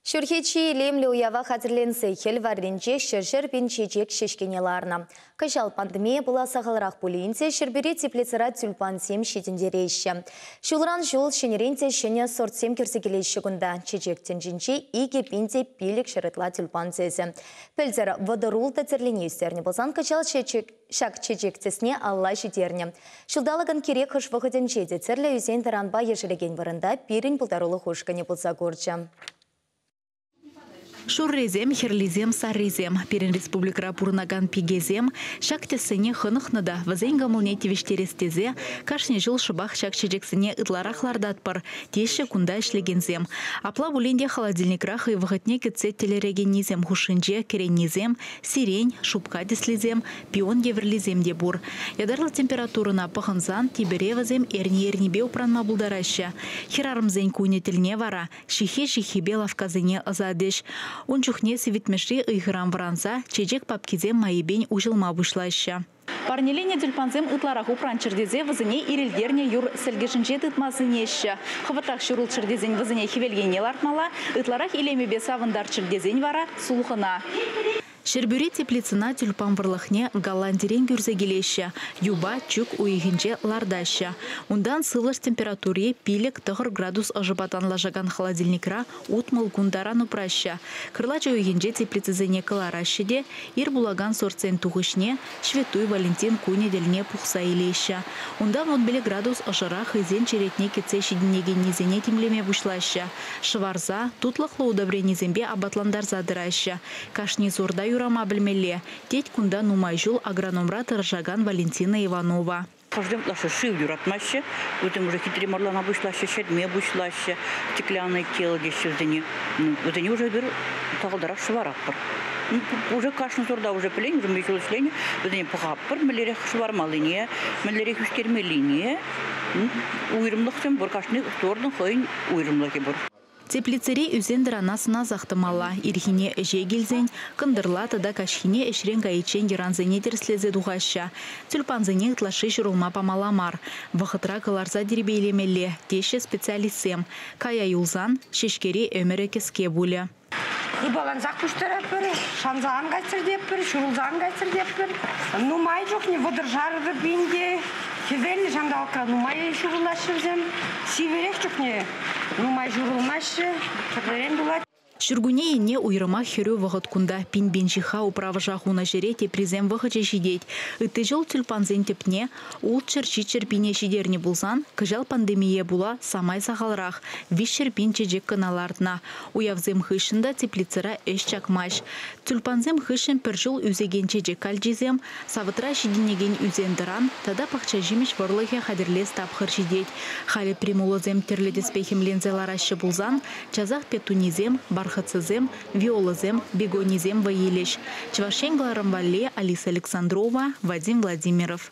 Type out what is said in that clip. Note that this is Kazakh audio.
Шүрхечи лемлі уява хатырленсе хел варренче шыршыр пен чечек шешкенеларына. Кышал пандемия была сағалырақ полинце шырбере теплецера тюльпан-сем шетіндерейші. Шулран жол шенеренте шене сорт-сем керсекелейші күнда. Чечектен жінче иге пенде пилік шырытла тюльпан-сезі. Пілдер водорул тәтірлене үстеріне болсан кышал шак чечектесіне алла жетеріне. Шылдалығын керек хыш вғыден жеді тірлі үзен таранба ешіреген варында пирін бұлдарулы хошқыне болса көрчі. Шуррезем, херлизем, саррезем. Перен республика пурнаган пигезем, шактесене хынықныда, вазен гамылне тевештерестезе, кашне жыл шыбақ шакчежексене ытларахларда атпар, теші кунда ішлегензем. Апла буленде холодильникрах и вғытне кетсе телерегеннизем хушинже, кереннизем, сирень, шубка деслизем, пион еверлизем де бур. Ядарлы температурына пахынзан, тиберевазем, эрни-эрнибе упранма булдараща. Херарымзен куйнетельне вара, шихе-шихибе лавказене азадеш. Унчухне севитмешри ыйхырам вранса, чечек папкизем майыбень ужылма вышлаща. Парнелене тюльпанзем ытлараху пранчердезе вазыне ирелдерне юр сельгешінче тытмазынеща. Хыватах шурул чердезень вазыне хивелгене лартмала, ытларах илемебе савындар чердезень вара сулхына. Шербюре теплицына тюльпан варлахне голландерен гюрзегелеща, юба чук уйгенче лардаща. Ундан сылыш температуре пилек 4 градус ажыбатан лажаган холодильникра утмыл гундаран упраща. Крылача уйгенче теплицызене каларащеде, ир булаган сорцен тухышне, Шветуй Валентин кунедельне пухса илеща. Ундан 1 градус ажырах изен черетне кетсе шидинеген низене тимлеме вышлаща. Шварза тутлахлы удобренизембе абатландар задыраща. Кашни зорда юрама білмеле. Теть кунда нумай жул агрономра Таржаган Валентина Иванова. Каждым лаша шив юратмаще, вот уже хитрый марлана вышлаще, шедме вышлаще, стеклянные келги шевдени. Вот они уже берут талдарах швараппар. Уже кашну зорда уже плень, уже мечу слень, вот они похаппар, мелерих швармалыне, мелерих ушкермелине, уйрымлыхтем буркашны зордың хойн уйрымлыхи бур. Теплицере үзендір анасына зақтымала. Ирхине әже келзен, кындырла тада кашхине әшрен ғайчен еранзене терслезе дұғаща. Тюльпанзене ұтлашы жұрылма памаламар. Вақытра кыларза дербейлемелі, теші специалистсем. Кая юлзан, шешкері өмірі кеске бұлі. Баланзақ күштер әпір, шанзаған қайсыр депір, шұрылзаған қайсыр депір. Нумай жоқ, не водыржары бенде. Хевелі жандалқа нумай шұрылашырзем. Сиверек жоқ, не нумай жұрылмашы, кірлерен бұлад. Шүргуне ене уйрыма херю вғыт кунда пин-беншиха управа жағуна жерете призем вғыча жидеть. Үтті жол тюльпанзен тепне, ул чырчи черпине шидерне булзан, кыжал пандемия була самай сағалырақ, виш черпин чечек каналардына. Уявзем хышында теплицера эш чакмаш. Тюльпанзем хышын пір жол үзеген чечек кальжизем, савытра шидинеген үзендіран, тада пақча жимеш варлыхе хадерлес тапхыр жидеть. Халі примулозем терледеспехем лензеларашы булзан, чазақ петунизем, бархатсызем, виолазем, бегонизем воелеш. Чвашенгларам Вале, Алиса Александрова, Вадим Владимиров.